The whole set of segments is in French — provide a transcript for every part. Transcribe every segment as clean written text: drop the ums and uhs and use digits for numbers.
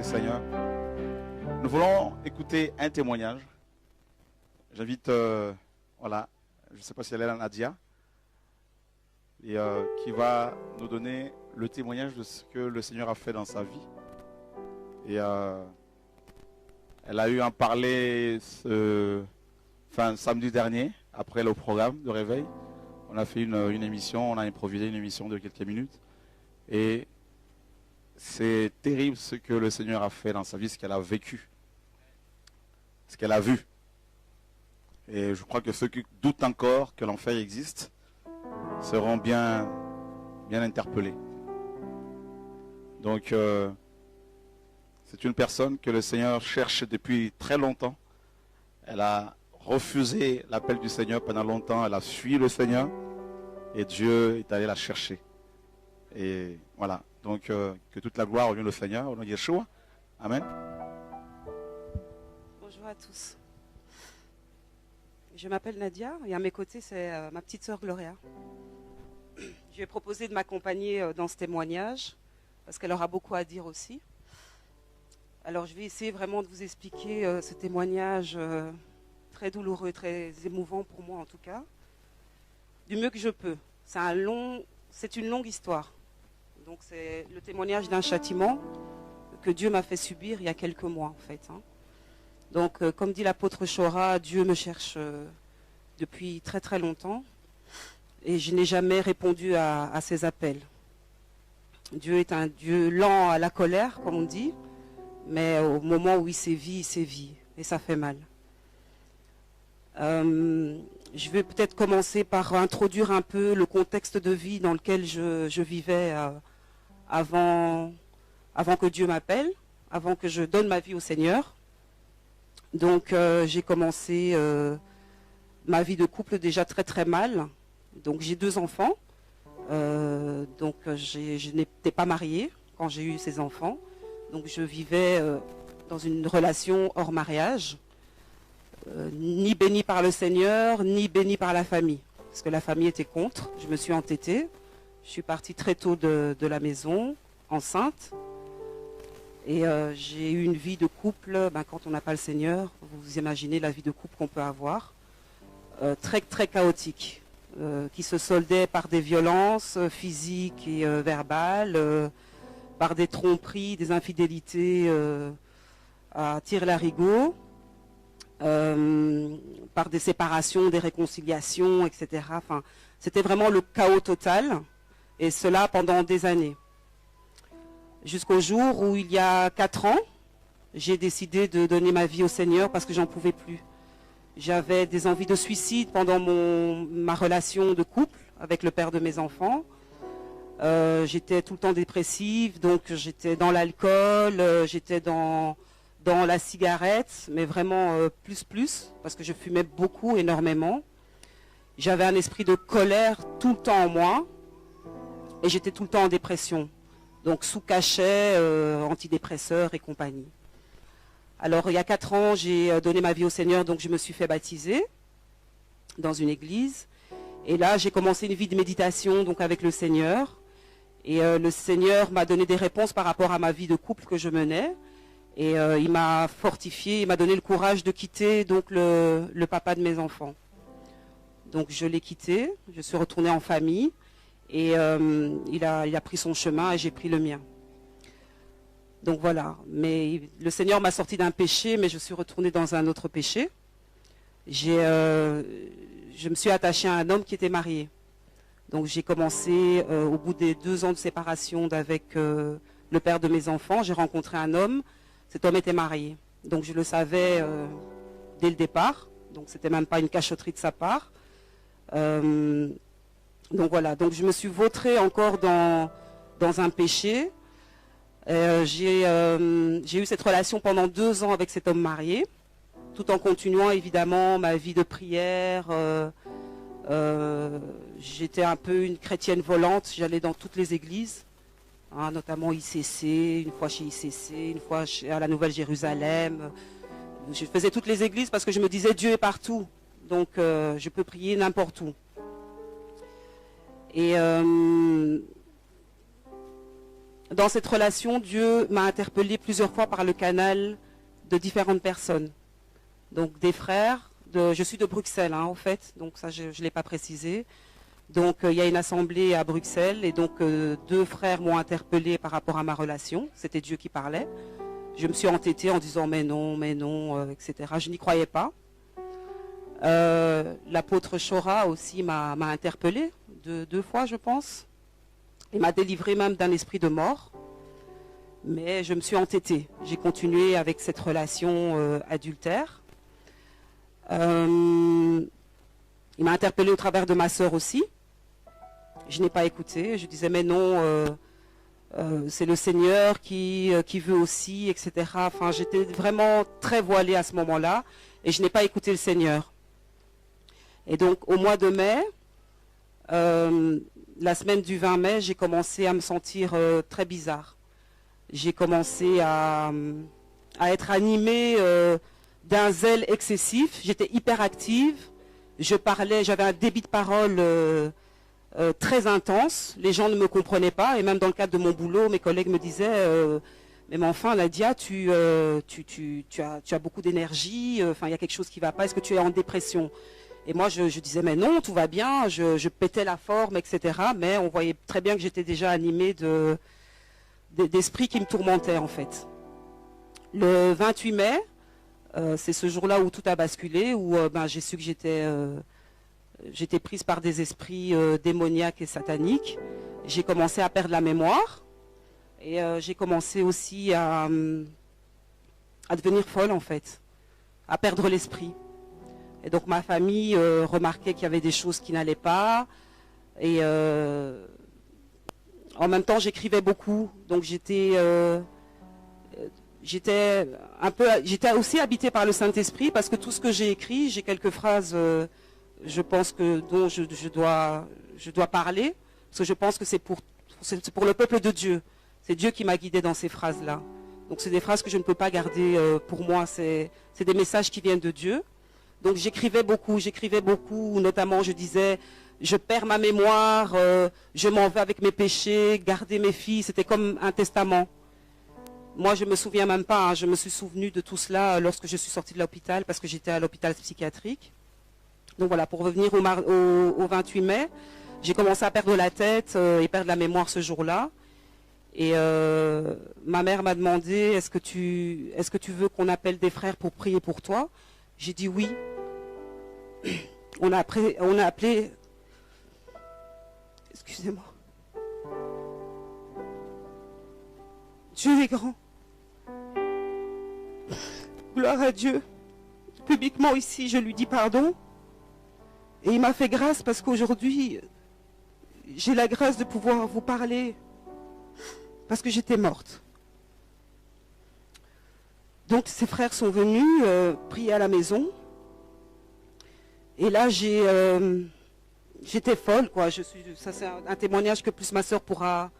Merci Seigneur. Nous voulons écouter un témoignage. J'invite, voilà, je ne sais pas si elle est là, Nadia, et qui va nous donner le témoignage de ce que le Seigneur a fait dans sa vie. Et elle a eu à en parler samedi dernier, après le programme de réveil. On a fait une émission, on a improvisé une émission de quelques minutes. Et c'est terrible ce que le Seigneur a fait dans sa vie, ce qu'elle a vécu, ce qu'elle a vu. Et je crois que ceux qui doutent encore que l'enfer existe seront bien interpellés. Donc, c'est une personne que le Seigneur cherche depuis très longtemps. Elle a refusé l'appel du Seigneur pendant longtemps. Elle a fui le Seigneur. Et Dieu est allé la chercher. Et voilà. Donc, que toute la gloire revienne au Seigneur, au nom de Yeshua. Amen. Bonjour à tous. Je m'appelle Nadia et à mes côtés, c'est ma petite sœur Gloria. Je lui ai proposé de m'accompagner dans ce témoignage parce qu'elle aura beaucoup à dire aussi. Alors, je vais essayer vraiment de vous expliquer ce témoignage très douloureux, très émouvant pour moi en tout cas, du mieux que je peux. C'est une longue histoire. Donc, c'est le témoignage d'un châtiment que Dieu m'a fait subir il y a quelques mois en fait. Donc, comme dit l'apôtre Chora, Dieu me cherche depuis très très longtemps et je n'ai jamais répondu à ses appels. Dieu est un Dieu lent à la colère, comme on dit, mais au moment où il sévit et ça fait mal. Je vais peut-être commencer par introduire un peu le contexte de vie dans lequel je vivais avant que Dieu m'appelle, avant que je donne ma vie au Seigneur. Donc j'ai commencé ma vie de couple déjà très très mal. Donc j'ai 2 enfants. Donc je n'étais pas mariée quand j'ai eu ces enfants. Donc je vivais dans une relation hors mariage, ni bénie par le Seigneur, ni bénie par la famille. Parce que la famille était contre. Je me suis entêtée. Je suis partie très tôt de la maison, enceinte. Et j'ai eu une vie de couple, quand on n'a pas le Seigneur, vous imaginez la vie de couple qu'on peut avoir, très très chaotique, qui se soldait par des violences physiques et verbales, par des tromperies, des infidélités à tire-larigot, par des séparations, des réconciliations, etc. Enfin, c'était vraiment le chaos total, et cela pendant des années. Jusqu'au jour où, il y a 4 ans, j'ai décidé de donner ma vie au Seigneur parce que j'en pouvais plus. J'avais des envies de suicide pendant ma relation de couple avec le père de mes enfants. J'étais tout le temps dépressive, donc j'étais dans l'alcool, j'étais dans la cigarette, mais vraiment plus, parce que je fumais beaucoup, énormément. J'avais un esprit de colère tout le temps en moi, et j'étais tout le temps en dépression. Donc sous cachet, antidépresseurs et compagnie. Alors il y a 4 ans, j'ai donné ma vie au Seigneur, donc je me suis fait baptiser dans une église. Et là, j'ai commencé une vie de méditation donc avec le Seigneur. Et le Seigneur m'a donné des réponses par rapport à ma vie de couple que je menais. Et il m'a fortifié, il m'a donné le courage de quitter donc le papa de mes enfants. Donc je l'ai quitté, je suis retournée en famille. Et il a pris son chemin et j'ai pris le mien. Donc voilà. Mais le Seigneur m'a sorti d'un péché, mais je suis retournée dans un autre péché. Je me suis attachée à un homme qui était marié. Donc j'ai commencé, au bout des 2 ans de séparation avec le père de mes enfants, j'ai rencontré un homme. Cet homme était marié. Donc je le savais dès le départ. Donc c'était même pas une cachotterie de sa part. Donc voilà, donc je me suis vautrée encore dans un péché. J'ai eu cette relation pendant 2 ans avec cet homme marié, tout en continuant évidemment ma vie de prière. J'étais un peu une chrétienne volante, j'allais dans toutes les églises, notamment ICC, une fois chez ICC, une fois à la Nouvelle Jérusalem. Je faisais toutes les églises parce que je me disais Dieu est partout, donc je peux prier n'importe où. Et Dans cette relation, Dieu m'a interpellée plusieurs fois par le canal de différentes personnes. Donc des frères, je suis de Bruxelles en fait, donc ça je ne l'ai pas précisé. Donc il y a une assemblée à Bruxelles et donc 2 frères m'ont interpellée par rapport à ma relation. C'était Dieu qui parlait. Je me suis entêtée en disant mais non, etc. Je n'y croyais pas. L'apôtre Chora aussi m'a interpellée 2 fois je pense. Il m'a délivré même d'un esprit de mort. Mais je me suis entêtée. J'ai continué avec cette relation adultère. Il m'a interpellée au travers de ma sœur aussi. Je n'ai pas écouté. Je disais mais non, c'est le Seigneur qui veut aussi, etc. Enfin, j'étais vraiment très voilée à ce moment-là et je n'ai pas écouté le Seigneur. Et donc au mois de mai, la semaine du 20 mai, j'ai commencé à me sentir très bizarre. J'ai commencé à être animée d'un zèle excessif. J'étais hyper active. Je parlais, j'avais un débit de parole très intense. Les gens ne me comprenaient pas. Et même dans le cadre de mon boulot, mes collègues me disaient mais enfin, Nadia, tu as beaucoup d'énergie. Enfin, il y a quelque chose qui ne va pas. Est-ce que tu es en dépression? Et moi, je disais mais non, tout va bien. Je pétais la forme, etc. Mais on voyait très bien que j'étais déjà animée d'esprits qui me tourmentaient en fait. Le 28 mai, c'est ce jour-là où tout a basculé, où j'ai su que j'étais prise par des esprits démoniaques et sataniques. J'ai commencé à perdre la mémoire et j'ai commencé aussi à devenir folle en fait, à perdre l'esprit. Et donc ma famille remarquait qu'il y avait des choses qui n'allaient pas et en même temps, j'écrivais beaucoup, donc j'étais aussi habitée par le Saint-Esprit parce que tout ce que j'ai écrit, j'ai quelques phrases, je pense dont je dois parler, parce que je pense que c'est pour le peuple de Dieu. C'est Dieu qui m'a guidée dans ces phrases-là. Donc c'est des phrases que je ne peux pas garder pour moi. C'est des messages qui viennent de Dieu. Donc j'écrivais beaucoup, notamment je disais je perds ma mémoire, je m'en vais avec mes péchés, garder mes filles, c'était comme un testament. Moi je ne me souviens même pas, je me suis souvenue de tout cela lorsque je suis sortie de l'hôpital parce que j'étais à l'hôpital psychiatrique. Donc voilà, pour revenir au 28 mai, j'ai commencé à perdre la tête et perdre la mémoire ce jour-là. Et ma mère m'a demandé est-ce que tu veux qu'on appelle des frères pour prier pour toi? J'ai dit oui. On a appelé excusez-moi. Dieu est grand. Gloire à Dieu. Publiquement ici, je lui dis pardon. Et il m'a fait grâce parce qu'aujourd'hui, j'ai la grâce de pouvoir vous parler. Parce que j'étais morte. Donc ces frères sont venus prier à la maison. Et là, j'étais folle, quoi. Ça, c'est un témoignage que plus ma soeur pourra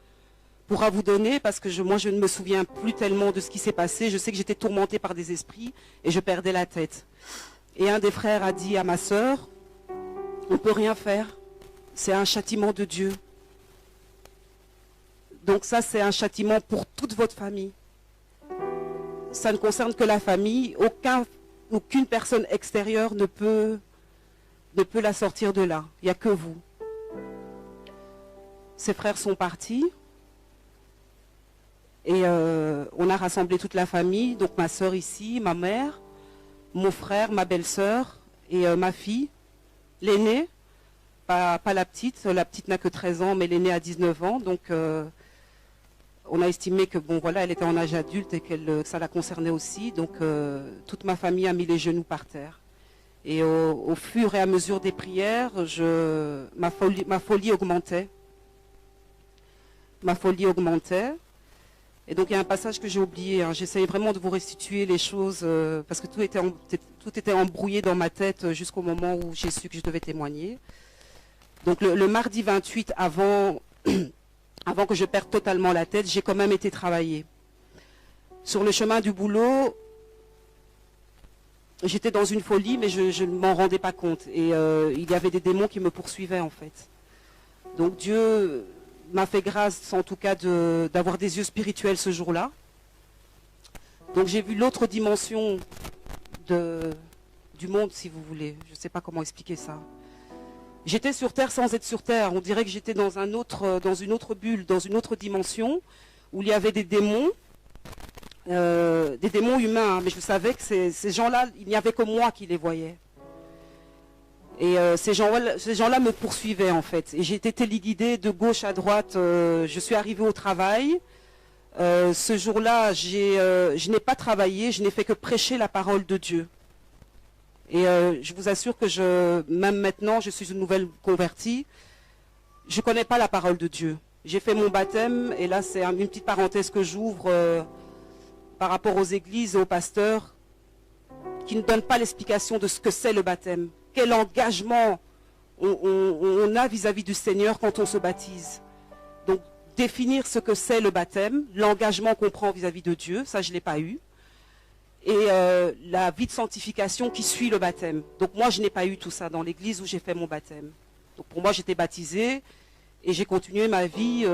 vous donner, parce que moi, je ne me souviens plus tellement de ce qui s'est passé. Je sais que j'étais tourmentée par des esprits et je perdais la tête. Et un des frères a dit à ma soeur, on ne peut rien faire. C'est un châtiment de Dieu. Donc ça, c'est un châtiment pour toute votre famille. Ça ne concerne que la famille. Aucune personne extérieure ne peut la sortir de là. Il n'y a que vous. Ses frères sont partis. Et on a rassemblé toute la famille. Donc ma soeur ici, ma mère, mon frère, ma belle-sœur et ma fille. L'aînée, pas la petite. La petite n'a que 13 ans, mais l'aînée a 19 ans. Donc on a estimé que bon voilà, elle était en âge adulte et que ça la concernait aussi. Donc toute ma famille a mis les genoux par terre. Et au fur et à mesure des prières, ma folie augmentait. Ma folie augmentait. Et donc il y a un passage que j'ai oublié. J'essayais vraiment de vous restituer les choses parce que tout était embrouillé dans ma tête jusqu'au moment où j'ai su que je devais témoigner. Donc le mardi 28, avant que je perde totalement la tête, j'ai quand même été travailler. Sur le chemin du boulot, j'étais dans une folie, mais je ne m'en rendais pas compte. Et il y avait des démons qui me poursuivaient en fait. Donc Dieu m'a fait grâce en tout cas d'avoir des yeux spirituels ce jour-là. Donc j'ai vu l'autre dimension du monde, si vous voulez. Je ne sais pas comment expliquer ça. J'étais sur Terre sans être sur Terre. On dirait que j'étais dans une autre bulle, dans une autre dimension, où il y avait des démons humains. Hein, mais je savais que ces gens-là, il n'y avait que moi qui les voyais. Et ces gens-là me poursuivaient en fait. Et j'ai été téléguidée de gauche à droite. Je suis arrivée au travail. Ce jour-là, je n'ai pas travaillé, je n'ai fait que prêcher la parole de Dieu. Et je vous assure que même maintenant, je suis une nouvelle convertie. Je ne connais pas la parole de Dieu. J'ai fait mon baptême, et là c'est une petite parenthèse que j'ouvre par rapport aux églises et aux pasteurs qui ne donnent pas l'explication de ce que c'est le baptême. Quel engagement on a vis-à-vis du Seigneur quand on se baptise. Donc, définir ce que c'est le baptême, l'engagement qu'on prend vis-à-vis de Dieu, ça je ne l'ai pas eu. Et la vie de sanctification qui suit le baptême. Donc moi je n'ai pas eu tout ça dans l'église où j'ai fait mon baptême. Donc pour moi j'étais baptisée et j'ai continué ma vie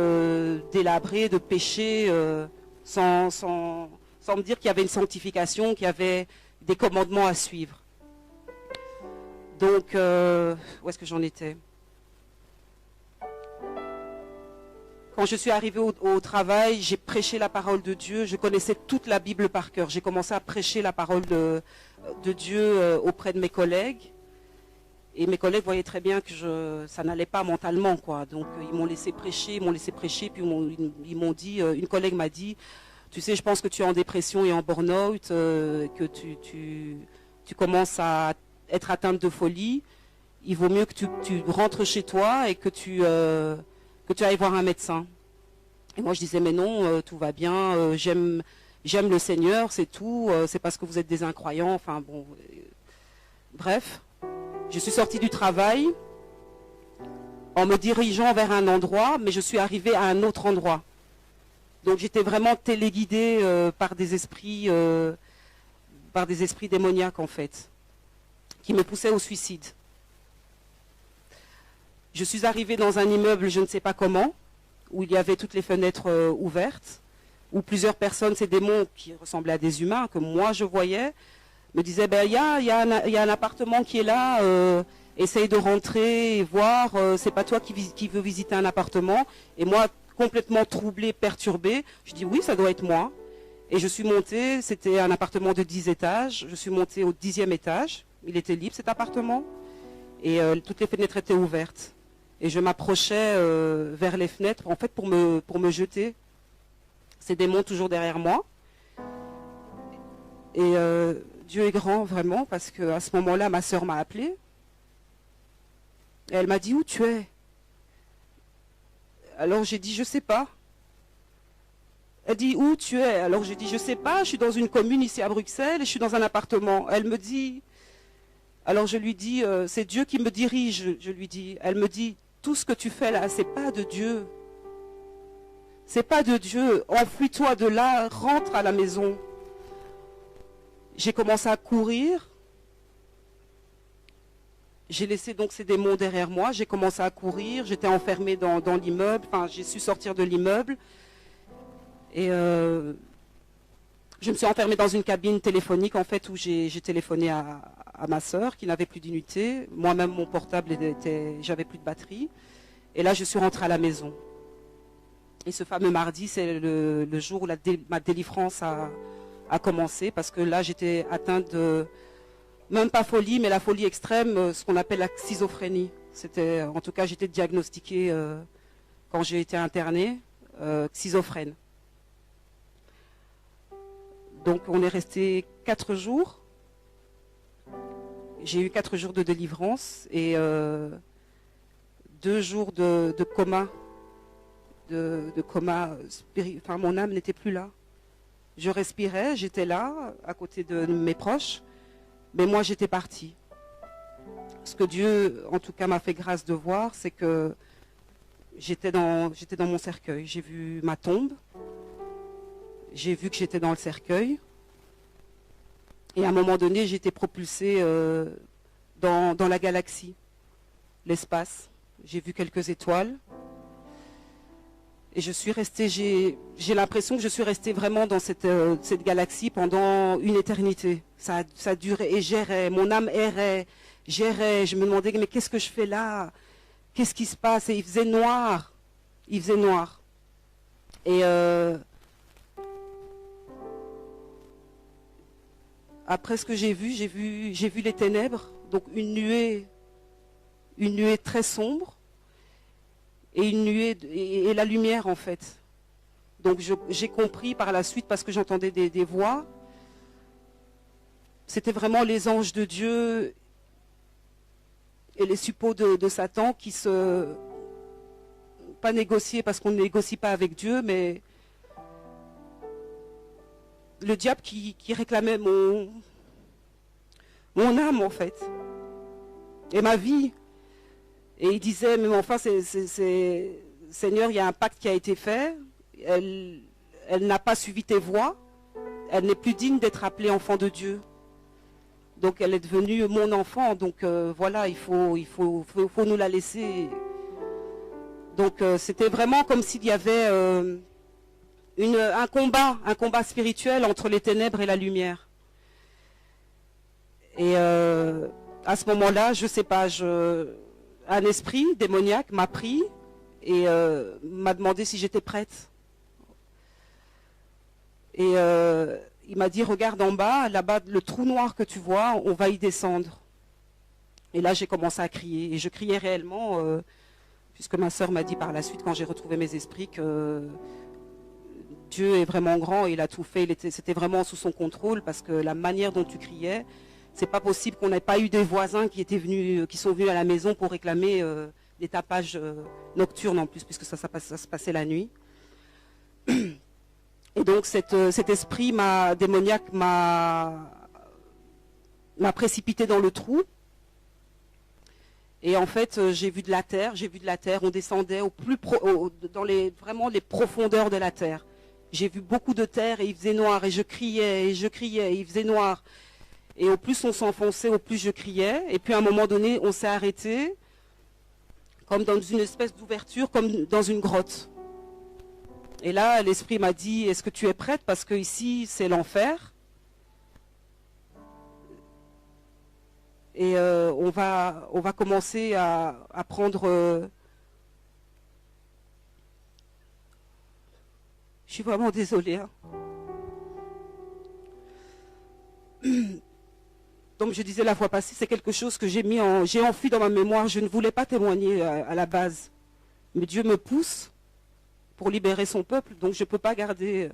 délabrée, de péché, sans me dire qu'il y avait une sanctification, qu'il y avait des commandements à suivre. Donc, où est-ce que j'en étais? Quand je suis arrivée au travail, j'ai prêché la parole de Dieu. Je connaissais toute la Bible par cœur. J'ai commencé à prêcher la parole de Dieu auprès de mes collègues. Et mes collègues voyaient très bien que ça n'allait pas mentalement, quoi. Donc, ils m'ont laissé prêcher, puis ils m'ont dit, une collègue m'a dit, tu sais, je pense que tu es en dépression et en burn-out, que tu commences à être atteinte de folie. Il vaut mieux que tu rentres chez toi et que tu ailles voir un médecin. Et moi je disais mais non, tout va bien, j'aime le Seigneur, c'est tout, c'est parce que vous êtes des incroyants, enfin bon. Bref, je suis sortie du travail en me dirigeant vers un endroit, mais je suis arrivée à un autre endroit. Donc j'étais vraiment téléguidée par des esprits démoniaques en fait, qui me poussaient au suicide. Je suis arrivée dans un immeuble, je ne sais pas comment, où il y avait toutes les fenêtres ouvertes, où plusieurs personnes, ces démons qui ressemblaient à des humains, que moi je voyais, me disaient, ben, il y a un appartement qui est là, essaye de rentrer et voir, c'est pas toi qui veux visiter un appartement. Et moi, complètement troublée, perturbée, je dis oui, ça doit être moi. Et je suis montée, c'était un appartement de 10 étages, je suis montée au 10e étage, il était libre cet appartement, et toutes les fenêtres étaient ouvertes. Et je m'approchais vers les fenêtres, en fait, pour me jeter. Ces démons toujours derrière moi. Et Dieu est grand, vraiment, parce qu'à ce moment-là, ma sœur m'a appelée. Et elle m'a dit, où tu es? Alors j'ai dit, je sais pas. Elle dit, où tu es? Alors j'ai dit, je sais pas, je suis dans une commune ici à Bruxelles et je suis dans un appartement. Elle me dit, alors je lui dis, c'est Dieu qui me dirige, je lui dis. Elle me dit, tout ce que tu fais là, c'est pas de Dieu. C'est pas de Dieu. Enfuis-toi de là, rentre à la maison. J'ai commencé à courir. J'ai laissé donc ces démons derrière moi. J'ai commencé à courir. J'étais enfermée dans l'immeuble. Enfin, j'ai su sortir de l'immeuble. Et je me suis enfermée dans une cabine téléphonique, en fait, où j'ai téléphoné à ma sœur, qui n'avait plus d'unité. Moi-même, mon portable, j'avais plus de batterie. Et là, je suis rentrée à la maison. Et ce fameux mardi, c'est le jour où ma délivrance a commencé, parce que là, j'étais atteinte de, même pas folie, mais la folie extrême, ce qu'on appelle la schizophrénie. En tout cas, j'étais diagnostiquée quand j'ai été internée, schizophrène. Donc, on est resté 4 jours. J'ai eu 4 jours de délivrance et 2 jours de coma. De coma spirituel. Enfin, mon âme n'était plus là. Je respirais, j'étais là, à côté de mes proches, mais moi j'étais partie. Ce que Dieu, en tout cas, m'a fait grâce de voir, c'est que j'étais dans mon cercueil. J'ai vu ma tombe, j'ai vu que j'étais dans le cercueil, et à un moment donné, j'ai été propulsée dans la galaxie, l'espace. J'ai vu quelques étoiles. Et je suis restée, j'ai l'impression que je suis restée vraiment dans cette galaxie pendant une éternité. Ça durait et j'errais, mon âme errait, j'errais. Je me demandais, mais qu'est-ce que je fais là? Qu'est-ce qui se passe? Et il faisait noir. Il faisait noir. Et après ce que j'ai vu les ténèbres, donc une nuée très sombre. Et une nuée et la lumière en fait. Donc j'ai compris par la suite parce que j'entendais des voix. C'était vraiment les anges de Dieu et les suppôts de Satan qui se pas négocier parce qu'on ne négocie pas avec Dieu, mais le diable qui réclamait mon âme en fait et ma vie. Et il disait, mais enfin, Seigneur, il y a un pacte qui a été fait. Elle n'a pas suivi tes voies. Elle n'est plus digne d'être appelée enfant de Dieu. Donc, elle est devenue mon enfant. Donc, voilà, il faut nous la laisser. Donc, c'était vraiment comme s'il y avait un combat spirituel entre les ténèbres et la lumière. Et à ce moment-là, je ne sais pas, un esprit démoniaque m'a pris et m'a demandé si j'étais prête. Et il m'a dit, regarde en bas, là-bas, le trou noir que tu vois, on va y descendre. Et là, j'ai commencé à crier. Et je criais réellement, puisque ma sœur m'a dit par la suite, quand j'ai retrouvé mes esprits, que Dieu est vraiment grand, il a tout fait, c'était vraiment sous son contrôle, parce que la manière dont tu criais, c'est pas possible qu'on n'ait pas eu des voisins qui sont venus à la maison pour réclamer des tapages nocturnes en plus, puisque ça se passait la nuit. Et donc cet esprit démoniaque m'a précipité dans le trou. Et en fait, j'ai vu de la terre, on descendait vraiment les profondeurs de la terre. J'ai vu beaucoup de terre et il faisait noir, et je criais, et il faisait noir. Et au plus on s'enfonçait, au plus je criais. Et puis à un moment donné, on s'est arrêté, comme dans une espèce d'ouverture, comme dans une grotte. Et là, l'esprit m'a dit, est-ce que tu es prête? Parce que ici, c'est l'enfer. Et on va commencer à prendre... Je suis vraiment désolée. Hein. Comme je disais la fois passée, c'est quelque chose que j'ai enfui dans ma mémoire. Je ne voulais pas témoigner à la base. Mais Dieu me pousse pour libérer son peuple. Donc je ne peux pas garder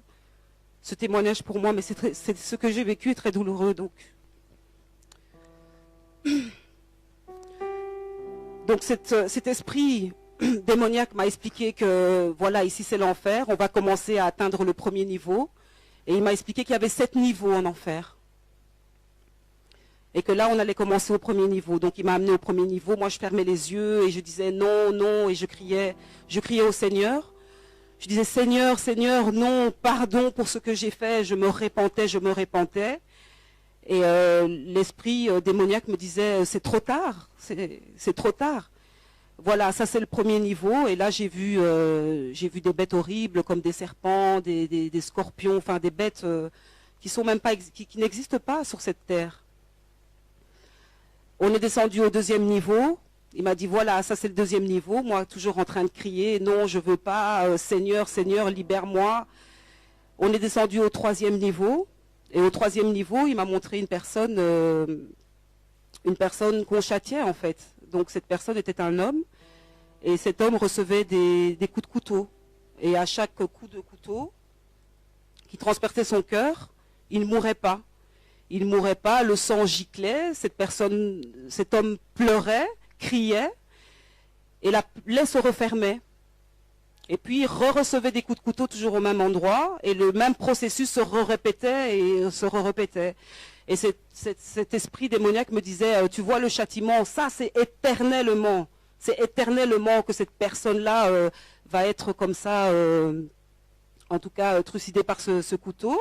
ce témoignage pour moi. Mais c'est ce que j'ai vécu est très douloureux. Donc cet esprit démoniaque m'a expliqué que voilà, ici c'est l'enfer. On va commencer à atteindre le premier niveau. Et il m'a expliqué qu'il y avait 7 niveaux en enfer. Et que là, on allait commencer au premier niveau. Donc, il m'a amené au premier niveau. Moi, je fermais les yeux et je disais non, non. Et je criais au Seigneur. Je disais Seigneur, Seigneur, non, pardon pour ce que j'ai fait. Je me repentais. Et l'esprit démoniaque me disait c'est trop tard, c'est trop tard. Voilà, ça c'est le premier niveau. Et là, j'ai vu des bêtes horribles comme des serpents, des scorpions, enfin des bêtes qui sont même pas, qui n'existent pas sur cette terre. On est descendu au deuxième niveau. Il m'a dit, voilà, ça c'est le deuxième niveau. Moi, toujours en train de crier, non, je ne veux pas, Seigneur, Seigneur, libère-moi. On est descendu au troisième niveau. Et au troisième niveau, il m'a montré une personne qu'on châtiait, en fait. Donc, cette personne était un homme. Et cet homme recevait des coups de couteau. Et à chaque coup de couteau, qui transperçait son cœur, il ne mourait pas. Il ne mourait pas, le sang giclait, cet homme pleurait, criait, et la plaie se refermait. Et puis il recevait des coups de couteau toujours au même endroit, et le même processus se répétait et se répétait. Et cet esprit démoniaque me disait, tu vois le châtiment, ça c'est éternellement que cette personne-là va être comme ça, en tout cas trucidée par ce couteau.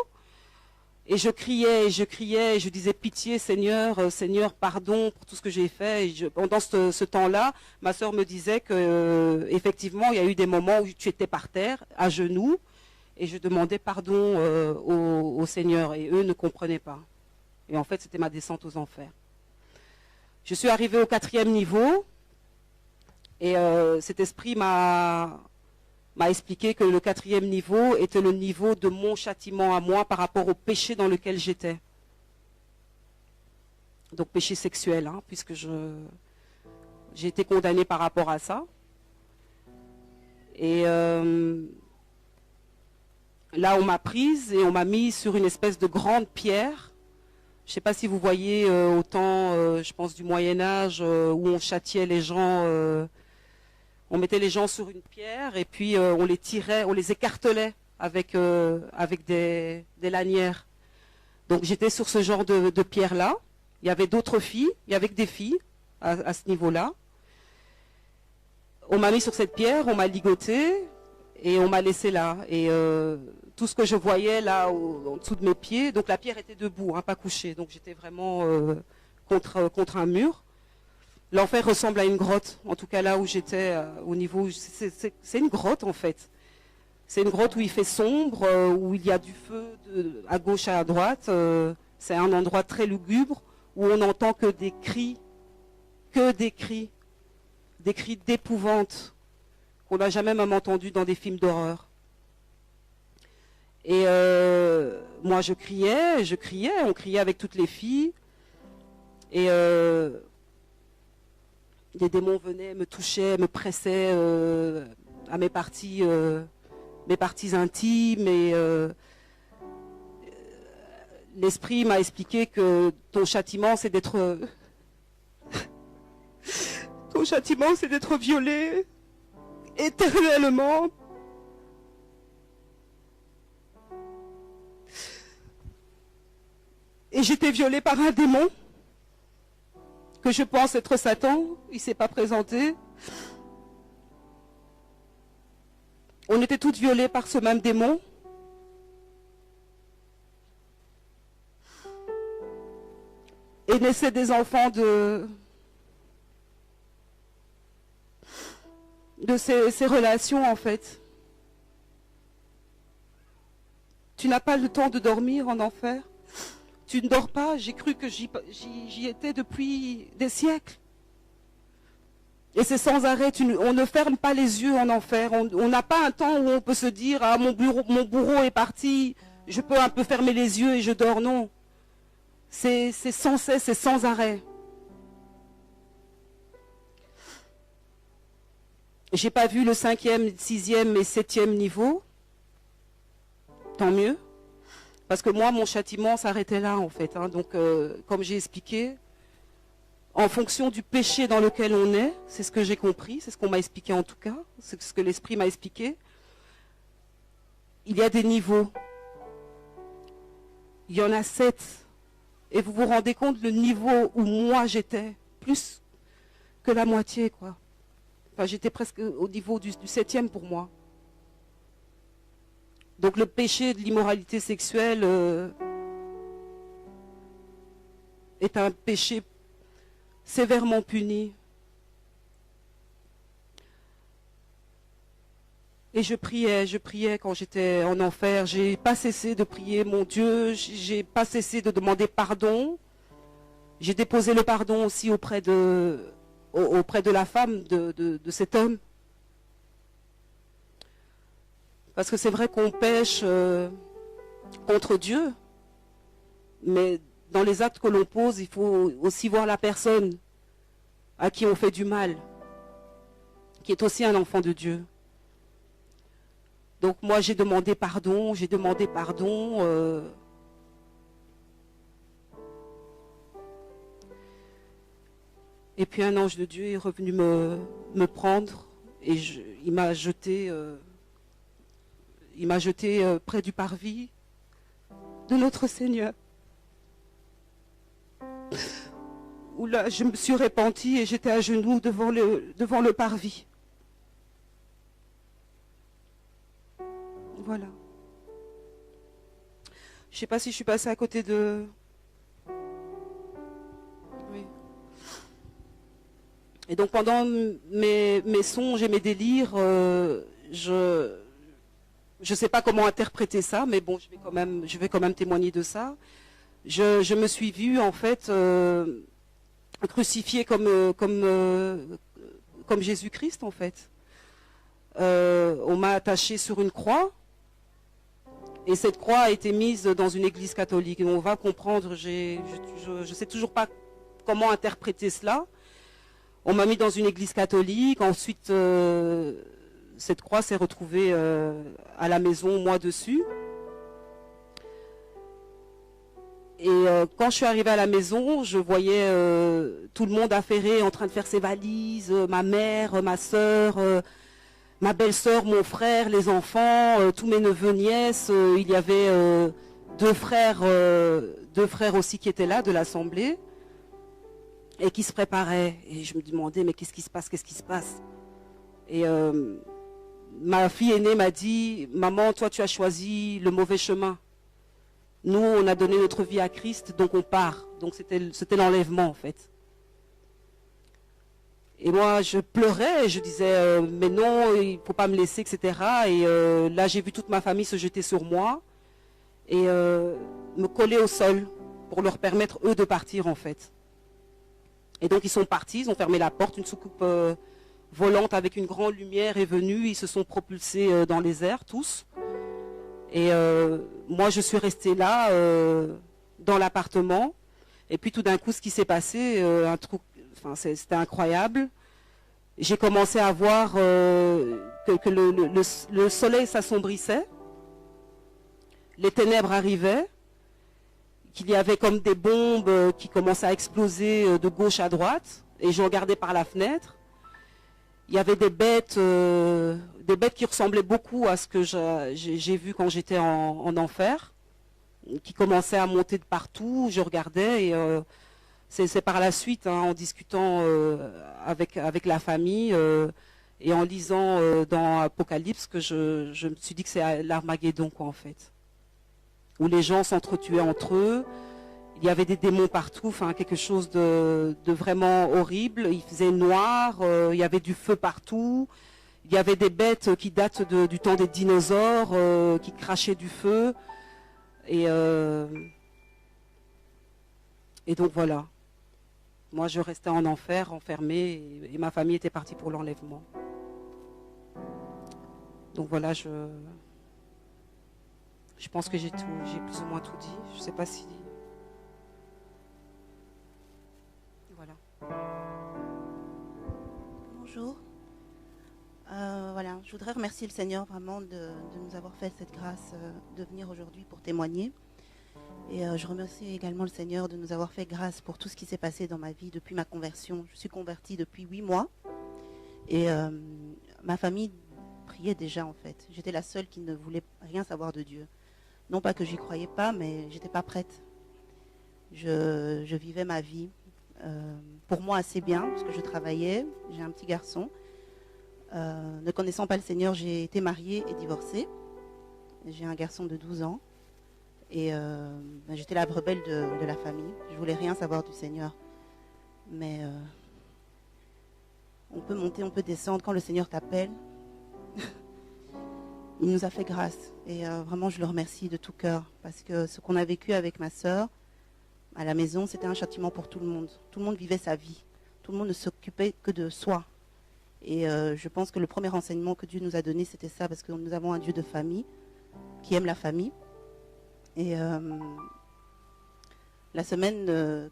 Et je criais, et je disais pitié Seigneur, Seigneur, pardon pour tout ce que j'ai fait. Et pendant ce temps-là, ma sœur me disait que effectivement, il y a eu des moments où tu étais par terre, à genoux, et je demandais pardon au Seigneur, et eux ne comprenaient pas. Et en fait, c'était ma descente aux enfers. Je suis arrivée au 4e niveau, et cet esprit m'a expliqué que le 4e niveau était le niveau de mon châtiment à moi par rapport au péché dans lequel j'étais. Donc péché sexuel, hein, puisque j'ai été condamnée par rapport à ça. Et là, on m'a prise et on m'a mise sur une espèce de grande pierre. Je ne sais pas si vous voyez au temps, je pense, du Moyen-Âge, où on châtiait les gens... on mettait les gens sur une pierre et puis on les tirait, on les écartelait avec des lanières. Donc j'étais sur ce genre de pierre-là. Il y avait d'autres filles, il y avait que des filles à ce niveau-là. On m'a mis sur cette pierre, on m'a ligoté et on m'a laissé là. Et tout ce que je voyais là en dessous de mes pieds, donc la pierre était debout, hein, pas couchée. Donc j'étais vraiment contre un mur. L'enfer ressemble à une grotte, en tout cas là où j'étais, au niveau... C'est une grotte en fait. C'est une grotte où il fait sombre, où il y a du feu à gauche et à droite. C'est un endroit très lugubre, où on n'entend que des cris d'épouvante, qu'on n'a jamais même entendu dans des films d'horreur. Et moi je criais, on criait avec toutes les filles. Et... des démons venaient, me touchaient, me pressaient à mes parties intimes. Et l'esprit m'a expliqué que ton châtiment, c'est d'être... ton châtiment, c'est d'être violé éternellement. Et j'étais violée par un démon que je pense être Satan. Il ne s'est pas présenté. On était toutes violées par ce même démon. Et naissaient des enfants de ces relations en fait. Tu n'as pas le temps de dormir en enfer. Tu ne dors pas, j'ai cru que j'y étais depuis des siècles. Et c'est sans arrêt, on ne ferme pas les yeux en enfer. On n'a pas un temps où on peut se dire « Ah, mon bourreau est parti, je peux un peu fermer les yeux et je dors ». Non. C'est sans cesse, c'est sans arrêt. J'ai pas vu le 5e, 6e et 7e niveau. Tant mieux. Parce que moi, mon châtiment s'arrêtait là, en fait. Hein. Donc, comme j'ai expliqué, en fonction du péché dans lequel on est, c'est ce que j'ai compris, c'est ce qu'on m'a expliqué en tout cas, c'est ce que l'Esprit m'a expliqué, il y a des niveaux. Il y en a 7. Et vous vous rendez compte le niveau où moi j'étais, plus que la moitié, quoi. Enfin, j'étais presque au niveau du 7e pour moi. Donc le péché de l'immoralité sexuelle est un péché sévèrement puni. Et je priais quand j'étais en enfer. J'ai pas cessé de prier mon Dieu, j'ai pas cessé de demander pardon. J'ai déposé le pardon aussi auprès de la femme de cet homme. Parce que c'est vrai qu'on pêche contre Dieu, mais dans les actes que l'on pose, il faut aussi voir la personne à qui on fait du mal, qui est aussi un enfant de Dieu. Donc moi j'ai demandé pardon. Et puis un ange de Dieu est revenu me prendre et il m'a jeté près du parvis de notre Seigneur. Où là, je me suis repentie et j'étais à genoux devant le parvis. Voilà. Je ne sais pas si je suis passée à côté de... Oui. Et donc pendant mes songes et mes délires, je ne sais pas comment interpréter ça, mais bon, je vais quand même témoigner de ça. Je me suis vue en fait crucifiée comme Jésus-Christ en fait. On m'a attachée sur une croix et cette croix a été mise dans une église catholique. Et on va comprendre, je sais toujours pas comment interpréter cela. On m'a mis dans une église catholique, ensuite cette croix s'est retrouvée à la maison, moi dessus. Et quand je suis arrivée à la maison, je voyais tout le monde affairé en train de faire ses valises, ma mère, ma soeur, ma belle-sœur, mon frère, les enfants, tous mes neveux, nièces. Il y avait deux frères aussi qui étaient là de l'assemblée et qui se préparaient. Et je me demandais, mais qu'est-ce qui se passe, qu'est-ce qui se passe? Et ma fille aînée m'a dit, maman, toi tu as choisi le mauvais chemin. Nous, on a donné notre vie à Christ, donc on part. Donc c'était l'enlèvement en fait. Et moi, je pleurais, et je disais, mais non, il ne faut pas me laisser, etc. Et là, j'ai vu toute ma famille se jeter sur moi et me coller au sol pour leur permettre, eux, de partir en fait. Et donc, ils sont partis, ils ont fermé la porte, une soucoupe volante avec une grande lumière est venue, ils se sont propulsés dans les airs, tous. Et moi, je suis restée là, dans l'appartement. Et puis, tout d'un coup, ce qui s'est passé, c'était incroyable. J'ai commencé à voir que le soleil s'assombrissait, les ténèbres arrivaient, qu'il y avait comme des bombes qui commençaient à exploser de gauche à droite. Et je regardais par la fenêtre. Il y avait des bêtes qui ressemblaient beaucoup à ce que j'ai vu quand j'étais en enfer, qui commençaient à monter de partout. Je regardais et c'est par la suite, hein, en discutant avec la famille et en lisant dans Apocalypse que je me suis dit que c'est l'Armageddon, quoi, en fait. Où les gens s'entretuaient entre eux. Il y avait des démons partout, enfin quelque chose de vraiment horrible. Il faisait noir, il y avait du feu partout. Il y avait des bêtes qui datent du temps des dinosaures, qui crachaient du feu. Et donc voilà. Moi, je restais en enfer, enfermée, et ma famille était partie pour l'enlèvement. Donc voilà, je pense que j'ai plus ou moins tout dit. Je ne sais pas si... Voilà. Bonjour. Voilà, je voudrais remercier le Seigneur vraiment de nous avoir fait cette grâce de venir aujourd'hui pour témoigner. Et je remercie également le Seigneur de nous avoir fait grâce pour tout ce qui s'est passé dans ma vie depuis ma conversion. Je suis convertie depuis 8 mois. Et ma famille priait déjà en fait. J'étais la seule qui ne voulait rien savoir de Dieu. Non pas que j'y croyais pas, mais j'étais pas prête. Je vivais ma vie. Pour moi assez bien, parce que je travaillais, j'ai un petit garçon. Ne connaissant pas le Seigneur, j'ai été mariée et divorcée. J'ai un garçon de 12 ans. Et j'étais la rebelle de la famille. Je voulais rien savoir du Seigneur. Mais on peut monter, on peut descendre. Quand le Seigneur t'appelle, il nous a fait grâce. Et vraiment, je le remercie de tout cœur. Parce que ce qu'on a vécu avec ma sœur, à la maison, c'était un châtiment pour tout le monde. Tout le monde vivait sa vie. Tout le monde ne s'occupait que de soi. Et je pense que le premier enseignement que Dieu nous a donné, c'était ça. Parce que nous avons un Dieu de famille, qui aime la famille. Et la semaine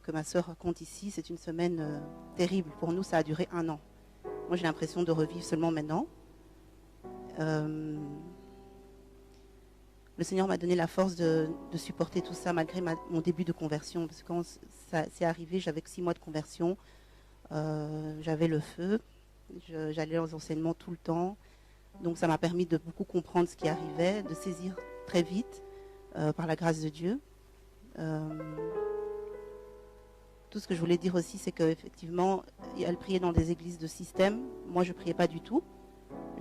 que ma sœur raconte ici, c'est une semaine terrible. Pour nous, ça a duré 1 an. Moi, j'ai l'impression de revivre seulement maintenant. Le Seigneur m'a donné la force de supporter tout ça malgré mon début de conversion. Parce que quand ça s'est arrivé, j'avais que 6 mois de conversion. J'avais le feu. J'allais aux enseignements tout le temps. Donc ça m'a permis de beaucoup comprendre ce qui arrivait, de saisir très vite. Par la grâce de Dieu. Tout ce que je voulais dire aussi, c'est qu'effectivement, elle priait dans des églises de système. Moi, je ne priais pas du tout.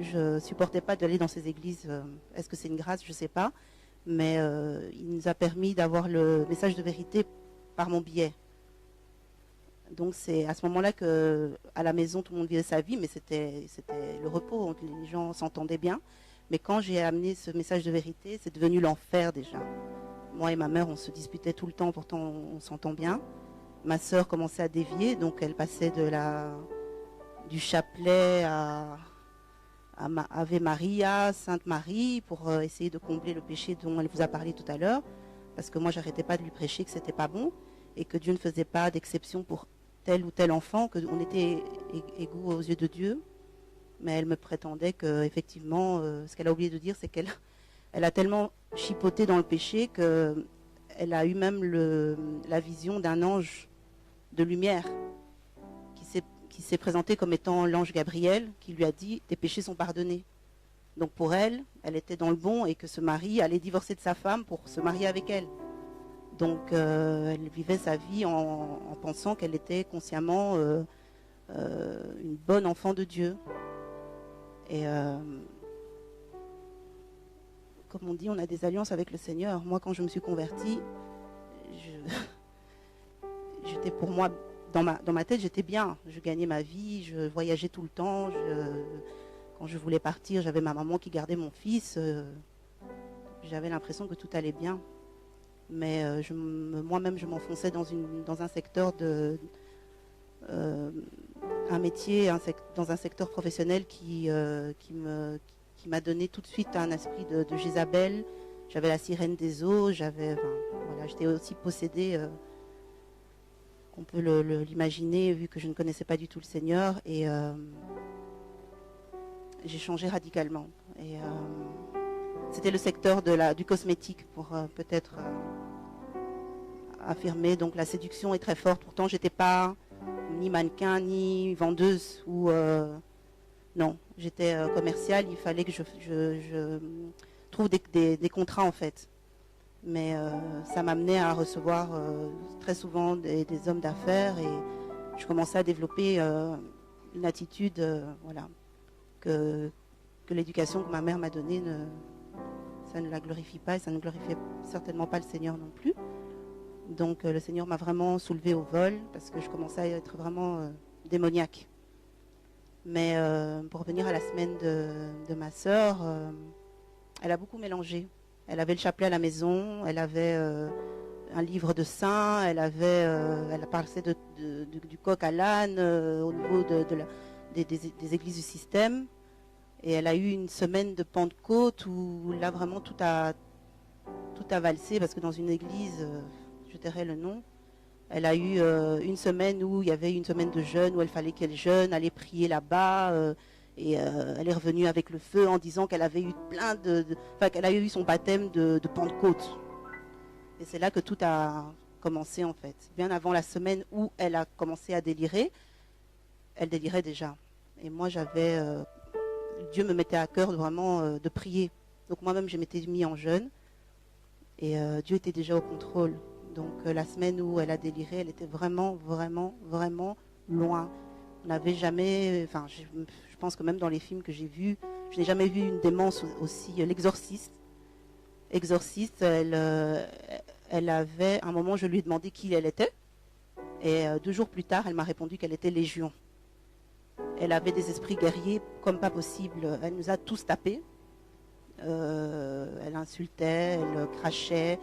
Je ne supportais pas d'aller dans ces églises. Est-ce que c'est une grâce? Je ne sais pas. mais il nous a permis d'avoir le message de vérité par mon biais. Donc c'est à ce moment-là que, à la maison, tout le monde vivait sa vie, mais c'était le repos, les gens s'entendaient bien. Mais quand j'ai amené ce message de vérité, c'est devenu l'enfer déjà. Moi et ma mère, on se disputait tout le temps, pourtant on s'entend bien. Ma sœur commençait à dévier, donc elle passait du chapelet à Ave Maria, Sainte Marie, pour essayer de combler le péché dont elle vous a parlé tout à l'heure. Parce que moi, j'arrêtais pas de lui prêcher que c'était pas bon et que Dieu ne faisait pas d'exception pour tel ou tel enfant, qu'on était égaux aux yeux de Dieu. Mais elle me prétendait que, effectivement, ce qu'elle a oublié de dire, c'est qu'elle a tellement chipoté dans le péché qu'elle a eu même la vision d'un ange de lumière qui s'est présenté comme étant l'ange Gabriel, qui lui a dit « tes péchés sont pardonnés ». Donc pour elle, elle était dans le bon et que ce mari allait divorcer de sa femme pour se marier avec elle. Donc elle vivait sa vie en pensant qu'elle était consciemment une bonne enfant de Dieu. Et comme on dit, on a des alliances avec le Seigneur. Moi, quand je me suis convertie, j'étais pour moi, dans ma tête, j'étais bien. Je gagnais ma vie, je voyageais tout le temps. Quand je voulais partir, j'avais ma maman qui gardait mon fils. J'avais l'impression que tout allait bien. Mais moi-même, je m'enfonçais dans un secteur un métier, dans un secteur professionnel qui m'a donné tout de suite un esprit de Jézabel. J'avais la sirène des eaux, j'étais aussi possédée, on peut l'imaginer vu que je ne connaissais pas du tout le Seigneur, et j'ai changé radicalement. Et c'était le secteur du cosmétique, pour peut-être affirmer. Donc la séduction est très forte. Pourtant, j'étais pas ni mannequin, ni vendeuse, non, j'étais commerciale. Il fallait que je trouve des contrats, en fait. Mais ça m'amenait à recevoir très souvent des hommes d'affaires, et je commençais à développer une attitude que l'éducation que ma mère m'a donnée, ça ne la glorifie pas, et ça ne glorifiait certainement pas le Seigneur non plus. Donc le Seigneur m'a vraiment soulevée au vol, parce que je commençais à être vraiment démoniaque. Mais pour revenir à la semaine de ma sœur, elle a beaucoup mélangé. Elle avait le chapelet à la maison, elle avait un livre de saints, elle a parlé du coq à l'âne au niveau des églises du système. Et elle a eu une semaine de Pentecôte où là vraiment tout a valsé, parce que dans une église, je tairai le nom, elle a eu une semaine où il y avait une semaine de jeûne, où il fallait qu'elle jeûne, aller prier là-bas, et elle est revenue avec le feu en disant qu'elle avait eu qu'elle a eu son baptême de Pentecôte. Et c'est là que tout a commencé, en fait. Bien avant la semaine où elle a commencé à délirer, elle délirait déjà. Et moi, Dieu me mettait à cœur vraiment de prier. Donc moi-même, je m'étais mis en jeûne, et Dieu était déjà au contrôle. Donc la semaine où elle a déliré, elle était vraiment, vraiment, vraiment loin. On n'avait jamais, je pense que même dans les films que j'ai vus, je n'ai jamais vu une démence aussi. L'exorciste, elle avait, un moment, je lui ai demandé qui elle était, et 2 jours plus tard, elle m'a répondu qu'elle était Légion. Elle avait des esprits guerriers comme pas possible. Elle nous a tous tapés. Elle insultait, elle crachait,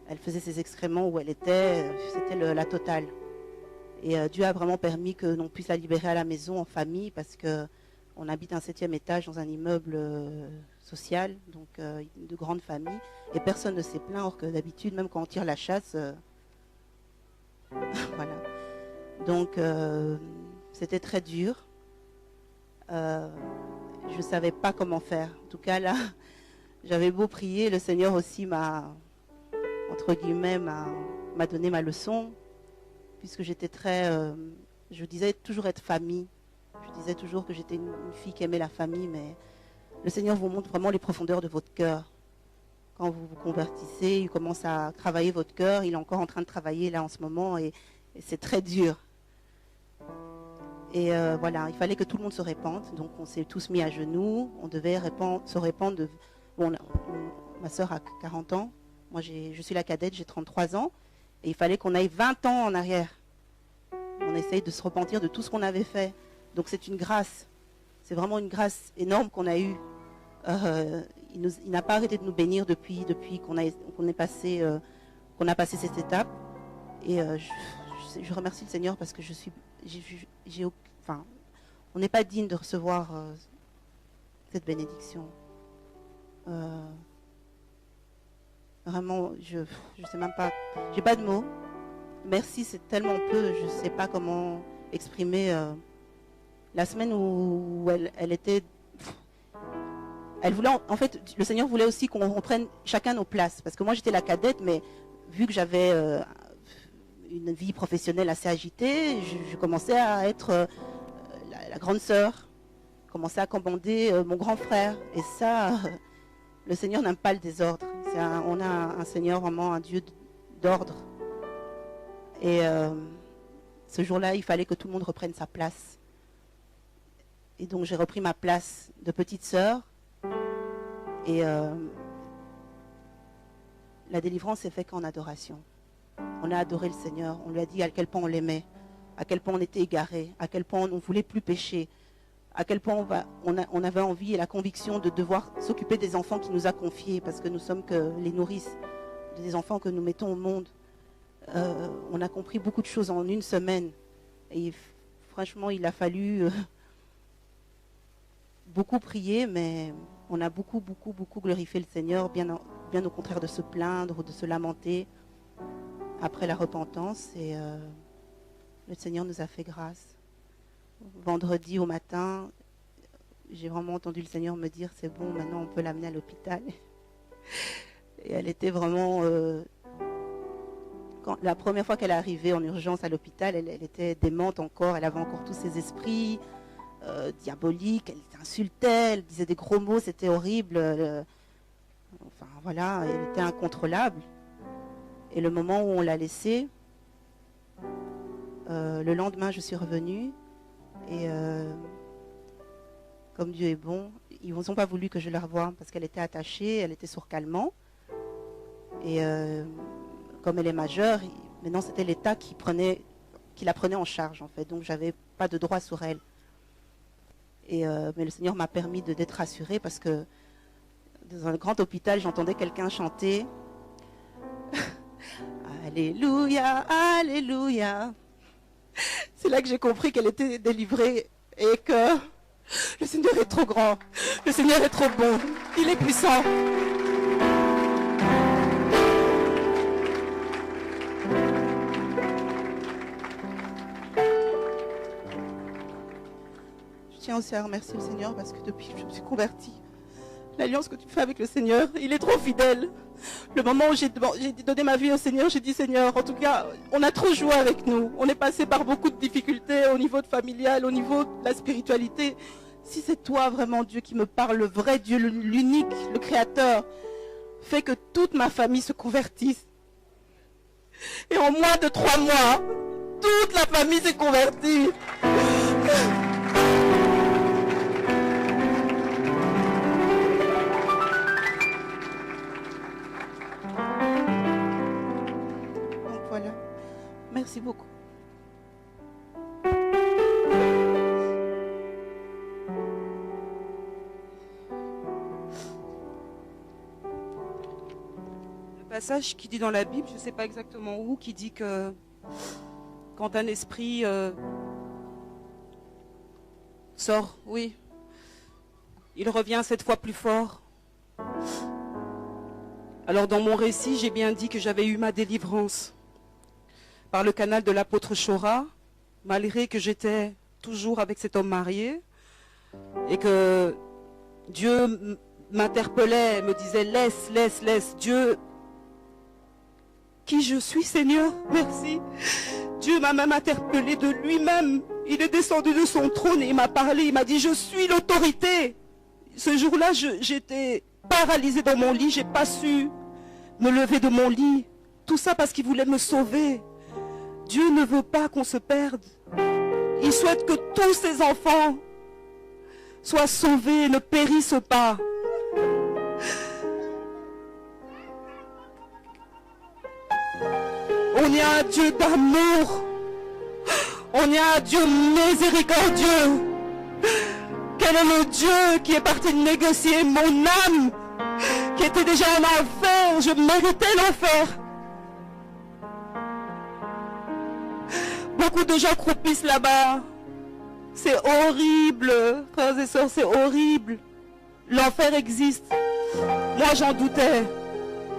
elle faisait ses excréments où elle était. C'était la totale. Et Dieu a vraiment permis que l'on puisse la libérer à la maison, en famille, parce qu'on habite un 7e étage dans un immeuble social, donc de grande famille, et personne ne s'est plaint, or que d'habitude, même quand on tire la chasse, voilà. Donc c'était très dur. Je ne savais pas comment faire. En tout cas, là, j'avais beau prier, le Seigneur aussi m'a donné ma leçon, puisque j'étais je disais toujours être famille. Je disais toujours que j'étais une fille qui aimait la famille, mais le Seigneur vous montre vraiment les profondeurs de votre cœur. Quand vous vous convertissez, il commence à travailler votre cœur. Il est encore en train de travailler là en ce moment, et c'est très dur. Et voilà, il fallait que tout le monde se répande. Donc on s'est tous mis à genoux. On devait se répandre. ma sœur a 40 ans. Moi, je suis la cadette, j'ai 33 ans. Et il fallait qu'on aille 20 ans en arrière. On essaye de se repentir de tout ce qu'on avait fait. Donc c'est une grâce. C'est vraiment une grâce énorme qu'on a eue. Il n'a pas arrêté de nous bénir depuis qu'on a passé cette étape. Et je remercie le Seigneur parce que on n'est pas digne de recevoir cette bénédiction. Vraiment, je sais même pas, j'ai pas de mots. Merci, c'est tellement peu, je sais pas comment exprimer. La semaine où elle était, elle voulait, en fait, le Seigneur voulait aussi qu'on prenne chacun nos places, parce que moi j'étais la cadette, mais vu que j'avais une vie professionnelle assez agitée, je commençais à être la grande sœur, commençais à commander mon grand frère, et ça, le Seigneur n'aime pas le désordre. On a un Seigneur, vraiment un Dieu d'ordre. Et ce jour-là, il fallait que tout le monde reprenne sa place. Et donc j'ai repris ma place de petite sœur. Et la délivrance s'est faite qu'en adoration. On a adoré le Seigneur. On lui a dit à quel point on l'aimait, à quel point on était égaré, à quel point on ne voulait plus pécher, à quel point on avait envie et la conviction de devoir s'occuper des enfants qu'il nous a confiés, parce que nous sommes que les nourrices des enfants que nous mettons au monde. On a compris beaucoup de choses en une semaine. Et franchement, il a fallu beaucoup prier, mais on a beaucoup glorifié le Seigneur, bien au contraire de se plaindre ou de se lamenter après la repentance. Et le Seigneur nous a fait grâce. Vendredi au matin, j'ai vraiment entendu le Seigneur me dire, c'est bon, maintenant on peut l'amener à l'hôpital. Et elle était vraiment... la première fois qu'elle est arrivée en urgence à l'hôpital, elle était démente encore, elle avait encore tous ses esprits diaboliques, elle insultait, elle disait des gros mots, c'était horrible. Enfin voilà, elle était incontrôlable. Et le moment où on l'a laissée, le lendemain je suis revenue, et comme Dieu est bon, ils n'ont pas voulu que je la revoie parce qu'elle était attachée, elle était sur calmant. Et comme elle est majeure, maintenant c'était l'État qui la prenait en charge en fait. Donc j'avais pas de droit sur elle. Mais le Seigneur m'a permis d'être rassurée parce que dans un grand hôpital, j'entendais quelqu'un chanter Alléluia, Alléluia. C'est là que j'ai compris qu'elle était délivrée et que le Seigneur est trop grand, le Seigneur est trop bon, il est puissant. Je tiens aussi à remercier le Seigneur parce que depuis que je me suis convertie, l'alliance que tu fais avec le Seigneur, il est trop fidèle. Le moment où j'ai donné ma vie au Seigneur, j'ai dit Seigneur, en tout cas, on a trop joué avec nous. On est passé par beaucoup de difficultés au niveau familial, au niveau de la spiritualité. Si c'est toi vraiment Dieu qui me parle, le vrai Dieu, l'unique, le Créateur, fais que toute ma famille se convertisse. Et en moins de 3 mois, toute la famille s'est convertie. Merci beaucoup. Le passage qui dit dans la Bible, je ne sais pas exactement où, qui dit que quand un esprit sort, oui, il revient 7 fois plus fort. Alors dans mon récit, j'ai bien dit que j'avais eu ma délivrance par le canal de l'apôtre Chora, malgré que j'étais toujours avec cet homme marié et que Dieu m'interpellait, me disait laisse, Dieu, qui je suis Seigneur, merci. Dieu m'a même interpellé de lui-même, il est descendu de son trône et il m'a parlé, il m'a dit je suis l'autorité. Ce jour-là, j'étais paralysée dans mon lit, j'ai pas su me lever de mon lit, tout ça parce qu'il voulait me sauver. Dieu ne veut pas qu'on se perde. Il souhaite que tous ses enfants soient sauvés, ne périssent pas. On est un Dieu d'amour. On est un Dieu miséricordieux. Quel est le Dieu qui est parti négocier mon âme, qui était déjà en enfer? Je méritais l'enfer. Beaucoup de gens croupissent là-bas. C'est horrible, frères et sœurs, c'est horrible. L'enfer existe. Moi, j'en doutais.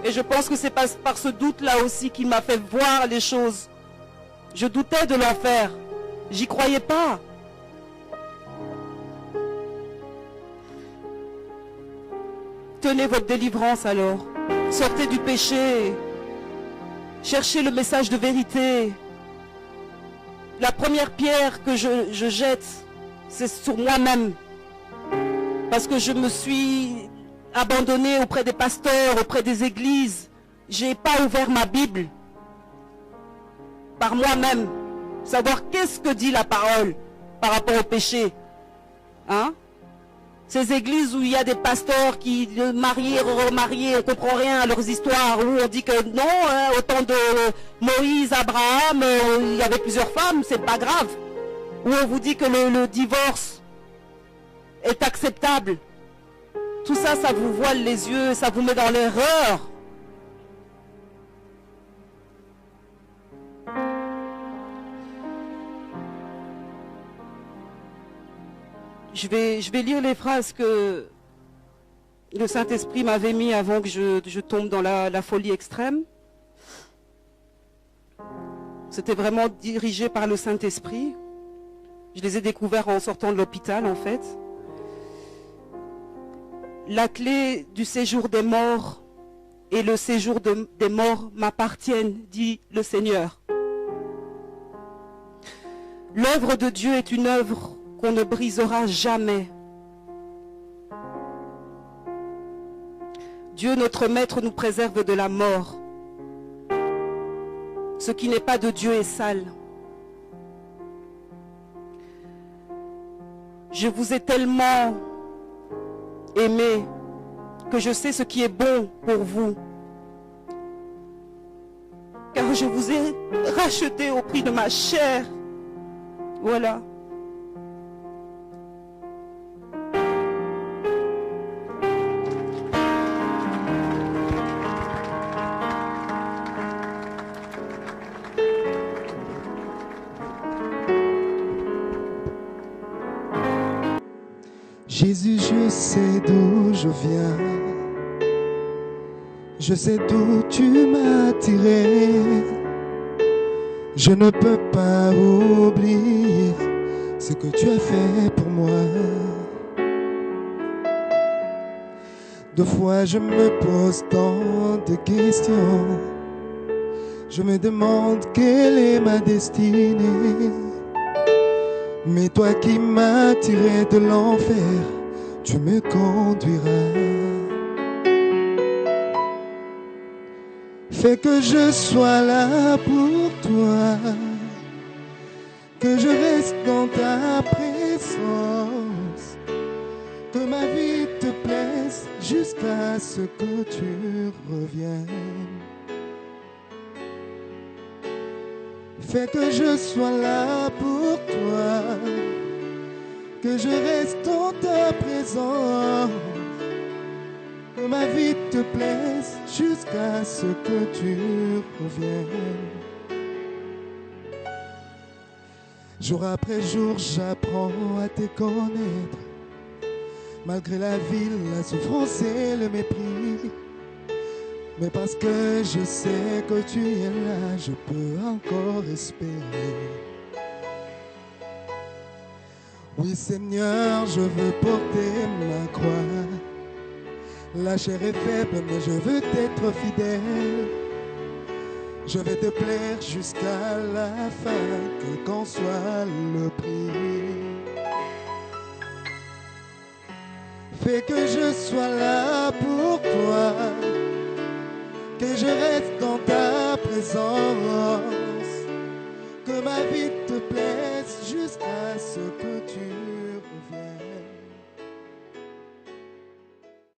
Et je pense que c'est par ce doute-là aussi qui m'a fait voir les choses. Je doutais de l'enfer. J'y croyais pas. Tenez votre délivrance alors. Sortez du péché. Cherchez le message de vérité. La première pierre que je jette, c'est sur moi-même. Parce que je me suis abandonnée auprès des pasteurs, auprès des églises. Je n'ai pas ouvert ma Bible. Par moi-même. Savoir qu'est-ce que dit la parole par rapport au péché. Hein? Ces églises où il y a des pasteurs qui mariés, remariés, on ne comprend rien à leurs histoires, où on dit que non, hein, au temps de Moïse, Abraham, il y avait plusieurs femmes, c'est pas grave. Où on vous dit que le divorce est acceptable. Tout ça, ça vous voile les yeux, ça vous met dans l'erreur. Je vais lire les phrases que le Saint-Esprit m'avait mis avant que je tombe dans la folie extrême. C'était vraiment dirigé par le Saint-Esprit. Je les ai découverts en sortant de l'hôpital, en fait. La clé du séjour des morts et le séjour des morts m'appartiennent, dit le Seigneur. L'œuvre de Dieu est une œuvre qu'on ne brisera jamais. Dieu, notre Maître, nous préserve de la mort. Ce qui n'est pas de Dieu est sale. Je vous ai tellement aimé que je sais ce qui est bon pour vous. Car je vous ai racheté au prix de ma chair. Voilà. Jésus, je sais d'où je viens, je sais d'où tu m'as tiré. Je ne peux pas oublier ce que tu as fait pour moi. Deux fois je me pose tant de questions. Je me demande quelle est ma destinée. Mais toi qui m'as tiré de l'enfer, tu me conduiras. Fais que je sois là pour toi, que je reste dans ta présence, que ma vie te plaise jusqu'à ce que tu reviennes. Fais que je sois là pour toi, que je reste dans ta présence, que ma vie te plaise jusqu'à ce que tu reviennes. Jour après jour, j'apprends à te connaître, malgré la vie, la souffrance et le mépris. Mais parce que je sais que tu es là, je peux encore espérer. Oui Seigneur, je veux porter ma croix. La chair est faible, mais je veux t'être fidèle. Je vais te plaire jusqu'à la fin, quel qu'en soit le prix. Fais que je sois là pour toi,